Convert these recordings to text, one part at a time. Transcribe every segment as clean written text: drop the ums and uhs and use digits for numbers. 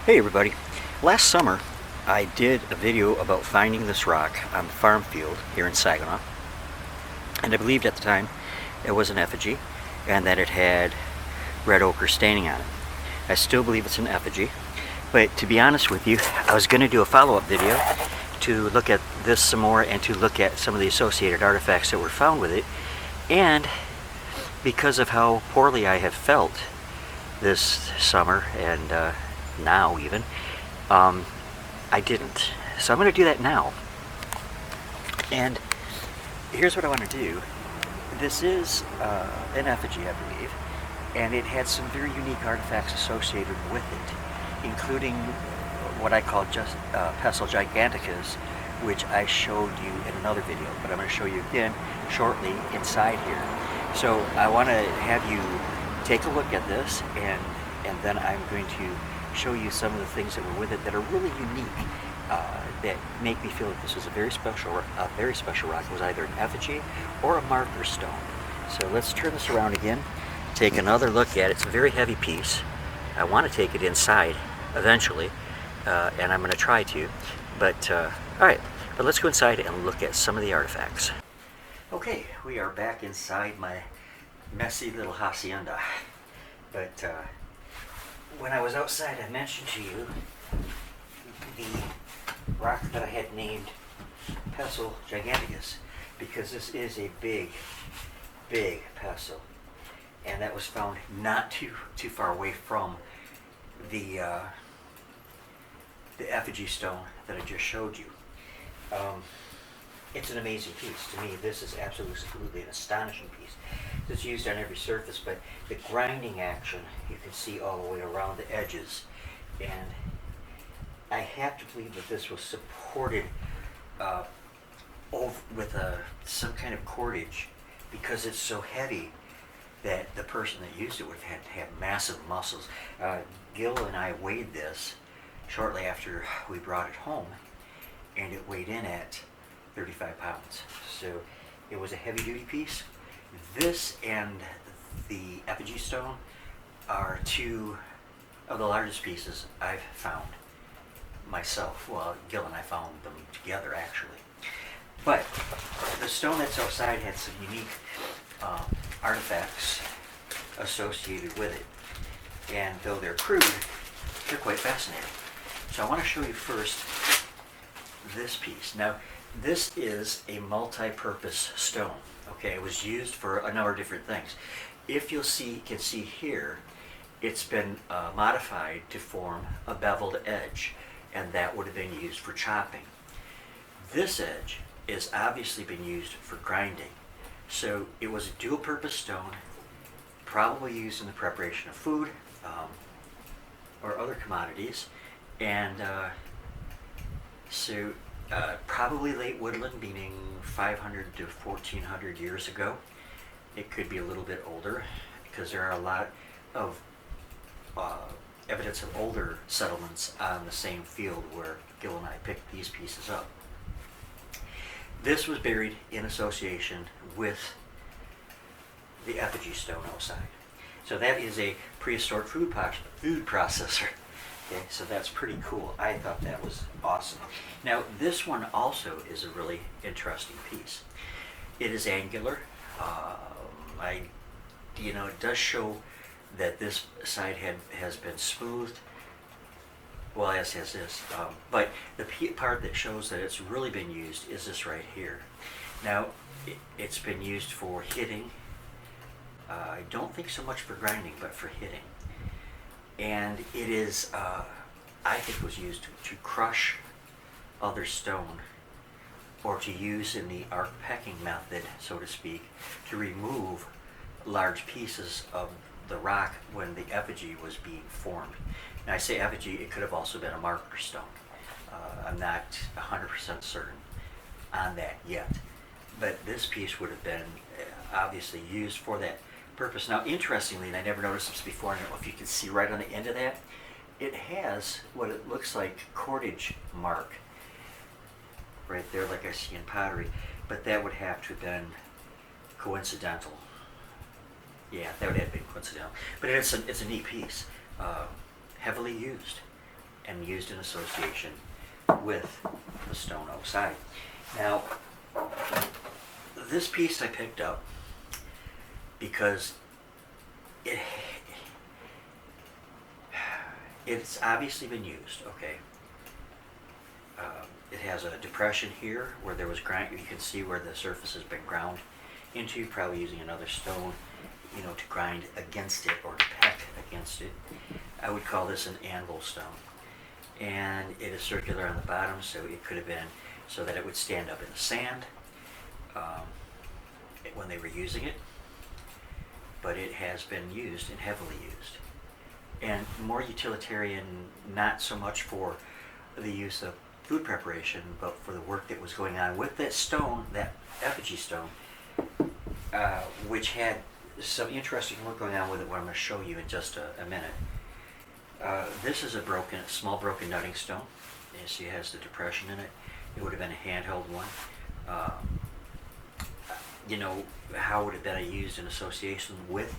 Hey everybody, last summer I did a video about finding this rock on the farm field here in Saginaw, and I believed at the time it was an effigy and that it had red ochre staining on it. I still believe it's an effigy, but to be honest with you, I was going to do a follow-up video to look at this some more and to look at some of the associated artifacts that were found with it, and because of how poorly I have felt this summer and now even, I didn't. So I'm going to do that now. And here's what I want to do. This is an effigy, I believe, and it had some very unique artifacts associated with it, including what I call just pestle giganticus, which I showed you in another video, but I'm going to show you again shortly inside here. So I want to have you take a look at this, and then I'm going to show you some of the things that were with it that are really unique, that make me feel that this was a very special rock. It was either an effigy or a marker stone. So let's turn this around again, take another look at it. It's a very heavy piece. I want to take it inside eventually, and I'm going to try to. But all right, but let's go inside and look at some of the artifacts. Okay, we are back inside my messy little hacienda. But when I was outside, I mentioned to you the rock that I had named pestle giganticus, because this is a big pestle, and that was found not too far away from the effigy stone that I just showed you. It's an amazing piece. To me, this is absolutely an astonishing piece. It's used on every surface, but the grinding action you can see all the way around the edges, and I have to believe that this was supported with some kind of cordage, because it's so heavy that the person that used it would have had to have massive muscles. Gil and I weighed this shortly after we brought it home, and it weighed in at 35 pounds. So it was a heavy duty piece. This and the effigy stone are two of the largest pieces I've found myself. Well, Gil and I found them together actually. But the stone that's outside had some unique artifacts associated with it. And though they're crude, they're quite fascinating. So I want to show you first this piece. Now, this is a multi-purpose stone. Okay, it was used for a number of different things. If you can see here, it's been modified to form a beveled edge, and that would have been used for chopping. This edge has obviously been used for grinding. So it was a dual-purpose stone, probably used in the preparation of food or other commodities, and probably late woodland, meaning 500 to 1400 years ago. It could be a little bit older, because there are a lot of evidence of older settlements on the same field where Gil and I picked these pieces up. This was buried in association with the effigy stone outside. So that is a prehistoric food processor. Okay, so that's pretty cool. I thought that was awesome. Now, this one also is a really interesting piece. It is angular. It does show that this side has been smoothed. Well, as has this. But the part that shows that it's really been used is this right here. Now, it's been used for hitting. I don't think so much for grinding, but for hitting. And it is, I think, was used to crush other stone, or to use in the arc pecking method, so to speak, to remove large pieces of the rock when the effigy was being formed. Now, I say effigy, it could have also been a marker stone. I'm not 100% certain on that yet, but this piece would have been obviously used for that purpose. Now, interestingly, and I never noticed this before, I don't know if you can see right on the end of that, it has what it looks like cordage mark right there, like I see in pottery, but that would have to have been coincidental. Yeah, that would have been coincidental. But it's a neat piece, heavily used, and used in association with the stone outside. Now, this piece I picked up because it's obviously been used, okay? It has a depression here where there was grind. You can see where the surface has been ground into, probably using another stone, you know, to grind against it or to peck against it. I would call this an anvil stone. And it is circular on the bottom, so it could have been so that it would stand up in the sand when they were using it. But it has been used and heavily used. And more utilitarian, not so much for the use of food preparation, but for the work that was going on with that stone, that effigy stone, which had some interesting work going on with it, what I'm going to show you in just a minute. This is a small broken nutting stone. You see it has the depression in it. It would have been a handheld one. You know, how would it have been used in association with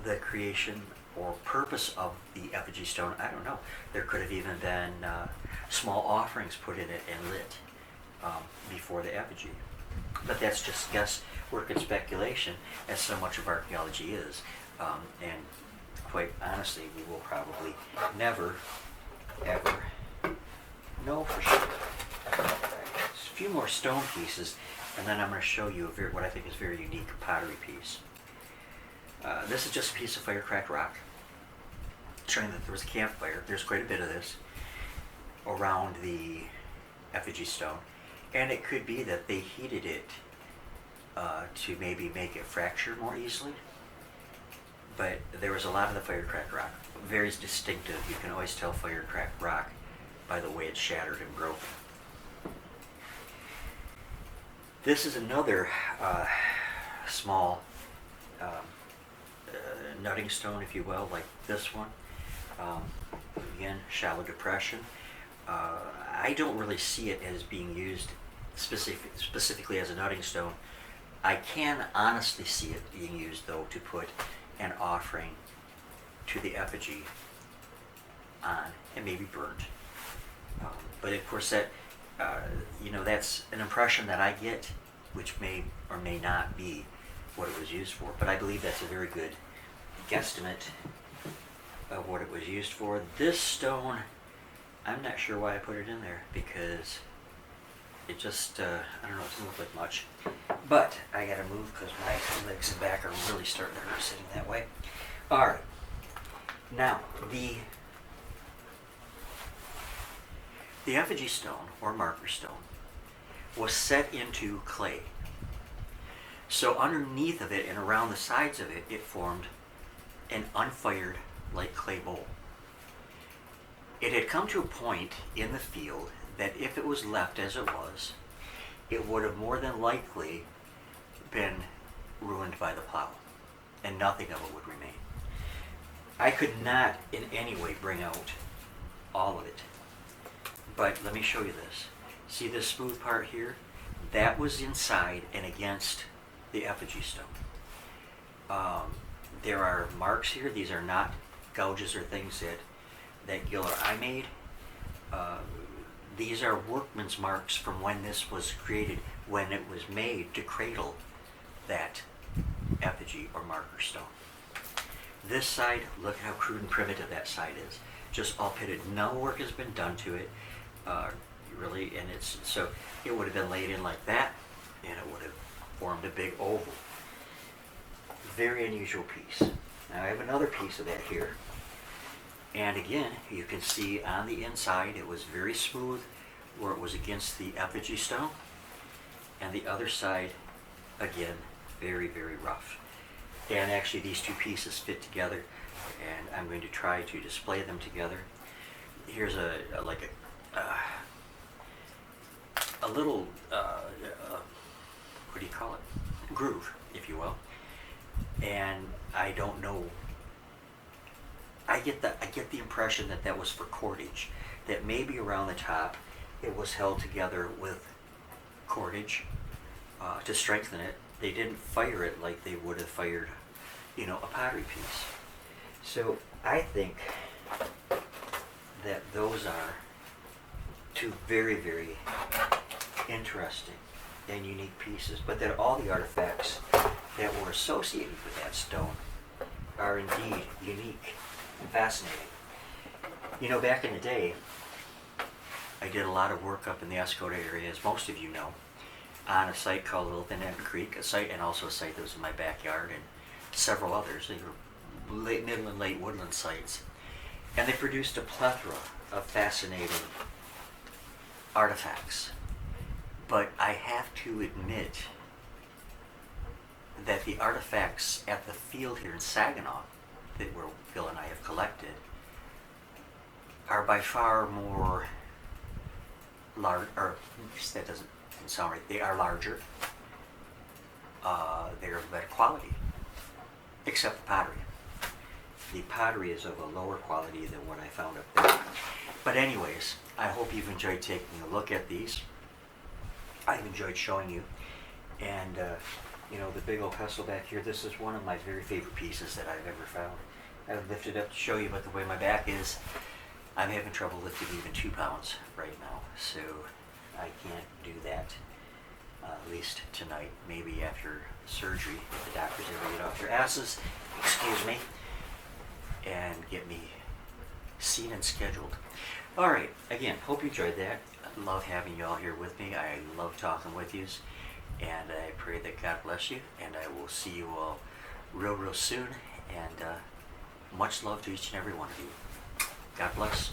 the creation or purpose of the effigy stone? I don't know. There could have even been small offerings put in it and lit before the effigy. But that's just guesswork and speculation, as so much of archaeology is. And quite honestly, we will probably never, ever know for sure. Just a few more stone pieces, and then I'm going to show you what I think is a very unique pottery piece. This is just a piece of fire-cracked rock, showing that there was a campfire. There's quite a bit of this around the effigy stone, and it could be that they heated it to maybe make it fracture more easily. But there was a lot of the fire-cracked rock, very distinctive. You can always tell fire-cracked rock by the way it's shattered and broken. This is another small nutting stone, if you will, like this one. Again, shallow depression. I don't really see it as being used specifically as a nutting stone. I can honestly see it being used, though, to put an offering to the effigy on and maybe burnt. But of course, that you know, that's an impression that I get, which may or may not be what it was used for. But I believe that's a very good guesstimate of what it was used for. This stone, I'm not sure why I put it in there, because it just, I don't know, it doesn't look like much. But I gotta move because my legs and back are really starting to hurt sitting that way. Alright, now the effigy stone, or marker stone, was set into clay. So underneath of it and around the sides of it, it formed an unfired light clay bowl. It had come to a point in the field that if it was left as it was, it would have more than likely been ruined by the plow, and nothing of it would remain. I could not in any way bring out all of it, but let me show you this. See this smooth part here? That was inside and against the effigy stone. There are marks here. These are not gouges or things that Gil or I made. These are workman's marks from when this was created, when it was made to cradle that effigy or marker stone. This side, look at how crude and primitive that side is. Just all pitted. No work has been done to it, really, and so it would have been laid in like that, and it would have formed a big oval. Very unusual piece. Now I have another piece of that here. And again, you can see on the inside it was very smooth where it was against the effigy stone. And the other side, again, very, very rough. And actually these two pieces fit together, and I'm going to try to display them together. Here's a little, what do you call it? Groove, if you will. And I don't know, I get the impression that that was for cordage, that maybe around the top it was held together with cordage to strengthen it. They didn't fire it like they would have fired, you know, a pottery piece. So I think that those are two very, very interesting and unique pieces, but that all the artifacts that were associated with that stone are indeed unique and fascinating. You know, back in the day, I did a lot of work up in the Escoda area, as most of you know, on a site called Little Van Etten Creek, a site, and also a site that was in my backyard, and several others. They were late, middle, and late woodland sites. And they produced a plethora of fascinating artifacts. But I have to admit that the artifacts at the field here in Saginaw that where Gil and I have collected are by far more large, or that doesn't sound right, they are larger, they're of better quality, except the pottery. The pottery is of a lower quality than what I found up there. But anyways, I hope you've enjoyed taking a look at these. I've enjoyed showing you. And, you know, the big old pestle back here, this is one of my very favorite pieces that I've ever found. I would lift it up to show you, but the way my back is, I'm having trouble lifting even 2 pounds right now. So I can't do that, at least tonight. Maybe after surgery, if the doctors ever get off their asses, excuse me, and get me seen and scheduled. All right, again, hope you enjoyed that. I love having you all here with me. I love talking with you, and I pray that God bless you, and I will see you all real, real soon, and much love to each and every one of you. God bless.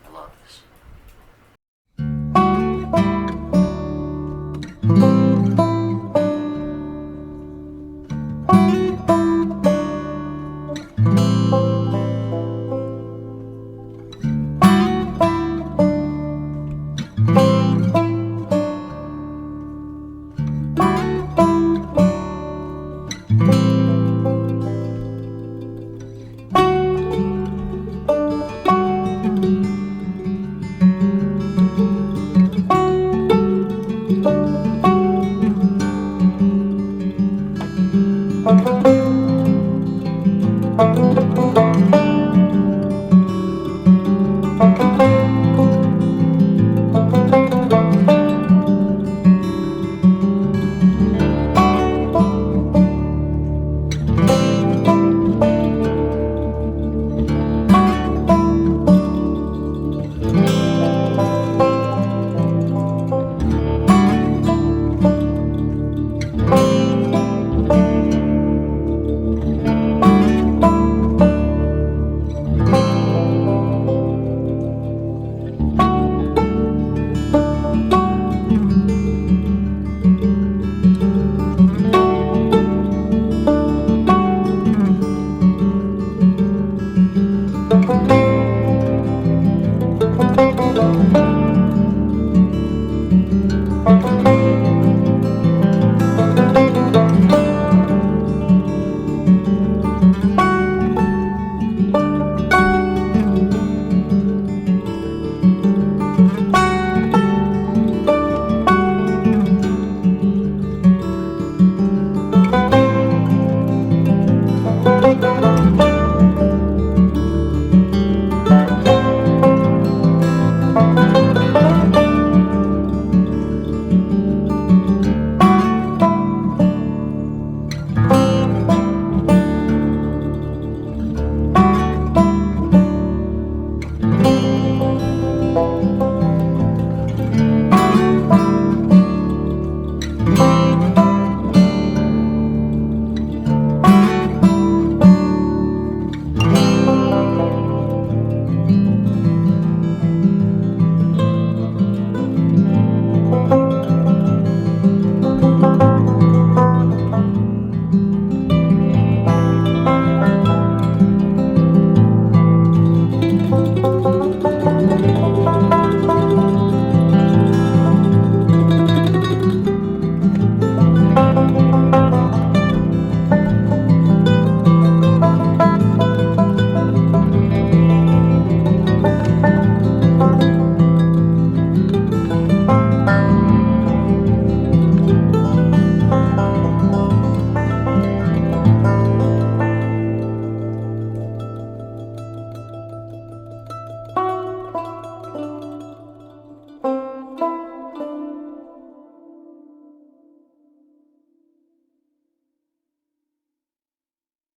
I love this.